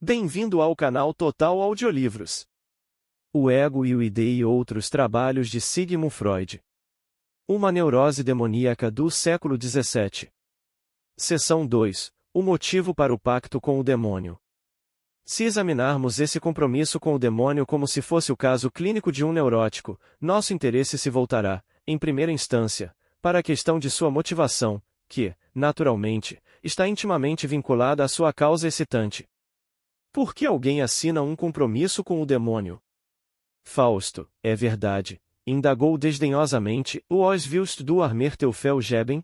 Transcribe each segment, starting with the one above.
Bem-vindo ao canal Total Audiolivros. O Ego e o ID e outros trabalhos de Sigmund Freud. Uma neurose demoníaca do século XVII. Seção 2. O motivo para o pacto com o demônio. Se examinarmos esse compromisso com o demônio como se fosse o caso clínico de um neurótico, nosso interesse se voltará, em primeira instância, para a questão de sua motivação, que, naturalmente, está intimamente vinculada à sua causa excitante. Por que alguém assina um compromisso com o demônio? Fausto, é verdade, indagou desdenhosamente o Os willst du mir Teufel geben?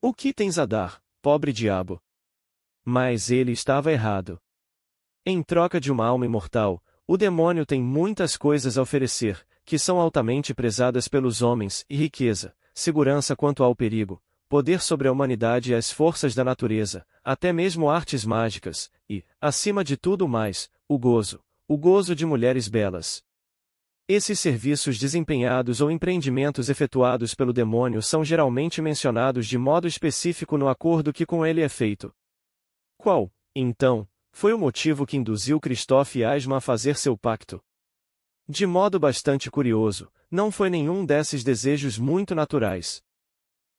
O que tens a dar, pobre diabo? Mas ele estava errado. Em troca de uma alma imortal, o demônio tem muitas coisas a oferecer, que são altamente prezadas pelos homens, e riqueza, segurança quanto ao perigo, poder sobre a humanidade e as forças da natureza, até mesmo artes mágicas, e, acima de tudo mais, o gozo de mulheres belas. Esses serviços desempenhados ou empreendimentos efetuados pelo demônio são geralmente mencionados de modo específico no acordo que com ele é feito. Qual, então, foi o motivo que induziu Christoph Eisman a fazer seu pacto? De modo bastante curioso, não foi nenhum desses desejos muito naturais.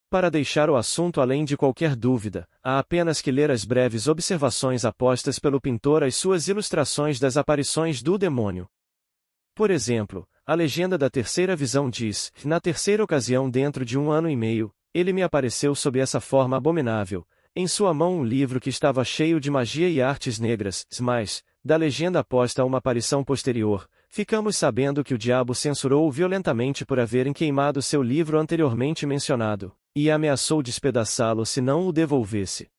Para deixar o assunto além de qualquer dúvida, há apenas que ler as breves observações apostas pelo pintor às suas ilustrações das aparições do demônio. Por exemplo, a legenda da terceira visão diz: na terceira ocasião dentro de 1 ano e meio, ele me apareceu sob essa forma abominável, em sua mão um livro que estava cheio de magia e artes negras, mas, da legenda aposta a uma aparição posterior, ficamos sabendo que o diabo censurou-o violentamente por haverem queimado seu livro anteriormente mencionado, e ameaçou despedaçá-lo se não o devolvesse.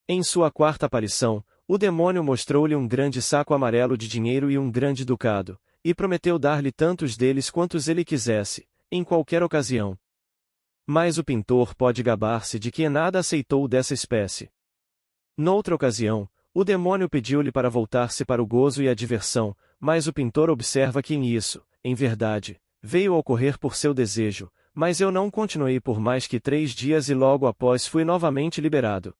Em sua quarta aparição, o demônio mostrou-lhe um grande saco amarelo de dinheiro e um grande ducado, e prometeu dar-lhe tantos deles quantos ele quisesse, em qualquer ocasião. Mas o pintor pode gabar-se de que nada aceitou dessa espécie. Noutra ocasião, o demônio pediu-lhe para voltar-se para o gozo e a diversão, mas o pintor observa que nisso, em verdade, veio a ocorrer por seu desejo, mas eu não continuei por mais que 3 dias e logo após fui novamente liberado.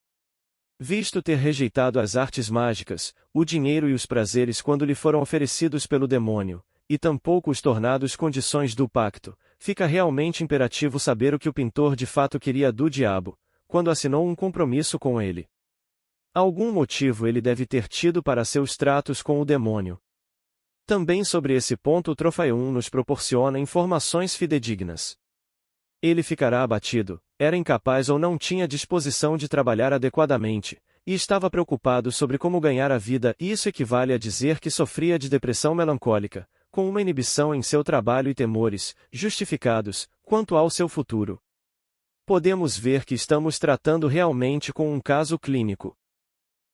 Visto ter rejeitado as artes mágicas, o dinheiro e os prazeres quando lhe foram oferecidos pelo demônio, e tampouco os tornados condições do pacto, fica realmente imperativo saber o que o pintor de fato queria do diabo, quando assinou um compromisso com ele. Algum motivo ele deve ter tido para seus tratos com o demônio. Também sobre esse ponto o Trofaium nos proporciona informações fidedignas. Ele ficará abatido, era incapaz ou não tinha disposição de trabalhar adequadamente, e estava preocupado sobre como ganhar a vida. Isso equivale a dizer que sofria de depressão melancólica, com uma inibição em seu trabalho e temores, justificados, quanto ao seu futuro. Podemos ver que estamos tratando realmente com um caso clínico.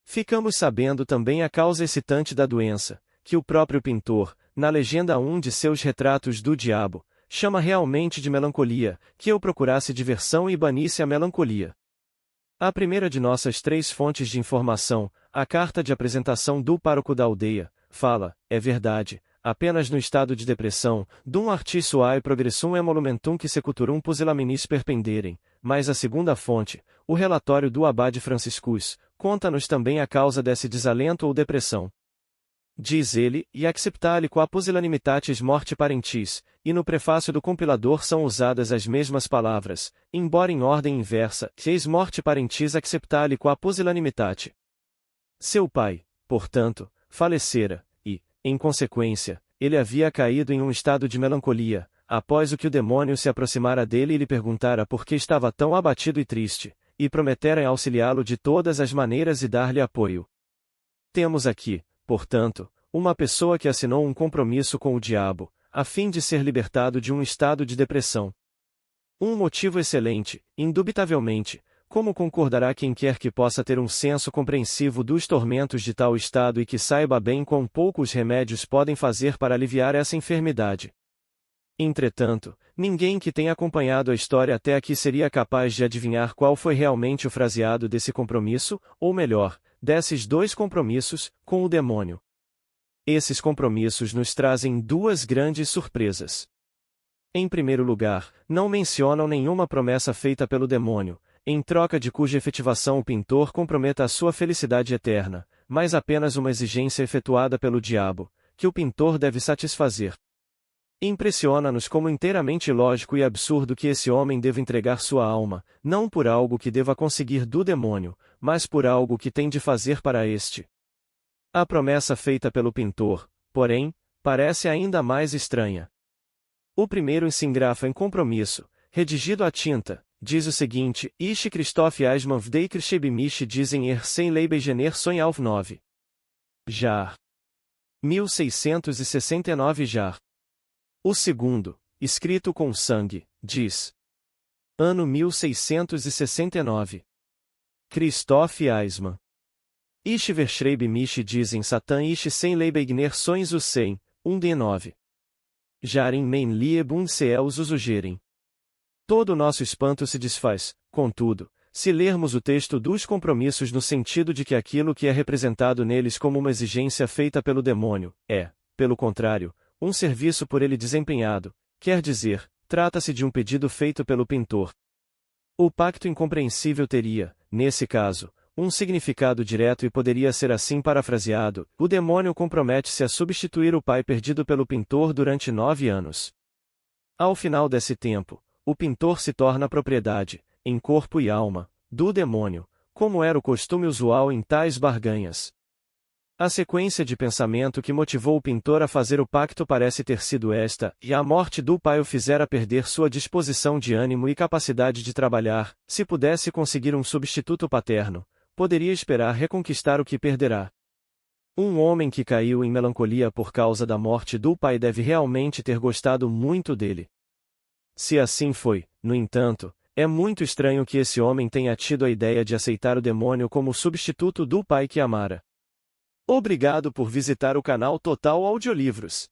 Ficamos sabendo também a causa excitante da doença, que o próprio pintor, na legenda 1 de seus retratos do diabo, chama realmente de melancolia, que eu procurasse diversão e banisse a melancolia. A primeira de nossas 3 fontes de informação, a carta de apresentação do pároco da aldeia, fala, é verdade, apenas no estado de depressão, dum artis suae progressum emolumentum que secuturum pusilaminis perpenderem, mas a segunda fonte, o relatório do abade Franciscus, conta-nos também a causa desse desalento ou depressão. Diz ele, e acceptale qua pusillanimitatis morte parentis, e no prefácio do compilador são usadas as mesmas palavras, embora em ordem inversa, eis morte parentis acceptale qua pusillanimitate. Seu pai, portanto, falecera, e, em consequência, ele havia caído em um estado de melancolia, após o que o demônio se aproximara dele e lhe perguntara por que estava tão abatido e triste, e prometera auxiliá-lo de todas as maneiras e dar-lhe apoio. Temos aqui, portanto, uma pessoa que assinou um compromisso com o diabo, a fim de ser libertado de um estado de depressão. Um motivo excelente, indubitavelmente, como concordará quem quer que possa ter um senso compreensivo dos tormentos de tal estado e que saiba bem quão pouco os remédios podem fazer para aliviar essa enfermidade. Entretanto, ninguém que tenha acompanhado a história até aqui seria capaz de adivinhar qual foi realmente o fraseado desse compromisso, ou melhor, desses 2 compromissos, com o demônio. Esses compromissos nos trazem 2 grandes surpresas. Em primeiro lugar, não mencionam nenhuma promessa feita pelo demônio, em troca de cuja efetivação o pintor comprometa a sua felicidade eterna, mas apenas uma exigência efetuada pelo diabo, que o pintor deve satisfazer. Impressiona-nos como inteiramente lógico e absurdo que esse homem deva entregar sua alma, não por algo que deva conseguir do demônio, mas por algo que tem de fazer para este. A promessa feita pelo pintor, porém, parece ainda mais estranha. O primeiro se engrafa em compromisso, redigido à tinta, diz o seguinte: Ishi Christoph Eismann Vdeikrshebimishi dizem sem Leibegener Sonn auf 9. Jar. 1669 Jar. O segundo, escrito com sangue, diz. Ano 1669. Christoph Eismann. Ishi Verschreibimishi dizem Satan Ishi sem Leibegner Sonhos o 100, 1d9. Jarin mein Lieb und Seels Usugeren. Todo o nosso espanto se desfaz, contudo, se lermos o texto dos compromissos no sentido de que aquilo que é representado neles como uma exigência feita pelo demônio, é, pelo contrário, um serviço por ele desempenhado, quer dizer, trata-se de um pedido feito pelo pintor. O pacto incompreensível teria, nesse caso, um significado direto e poderia ser assim parafraseado: o demônio compromete-se a substituir o pai perdido pelo pintor durante 9 anos. Ao final desse tempo, o pintor se torna propriedade, em corpo e alma, do demônio, como era o costume usual em tais barganhas. A sequência de pensamento que motivou o pintor a fazer o pacto parece ter sido esta, e a morte do pai o fizera perder sua disposição de ânimo e capacidade de trabalhar. Se pudesse conseguir um substituto paterno, poderia esperar reconquistar o que perderá. Um homem que caiu em melancolia por causa da morte do pai deve realmente ter gostado muito dele. Se assim foi, no entanto, é muito estranho que esse homem tenha tido a ideia de aceitar o demônio como substituto do pai que amara. Obrigado por visitar o canal Total Audiolivros.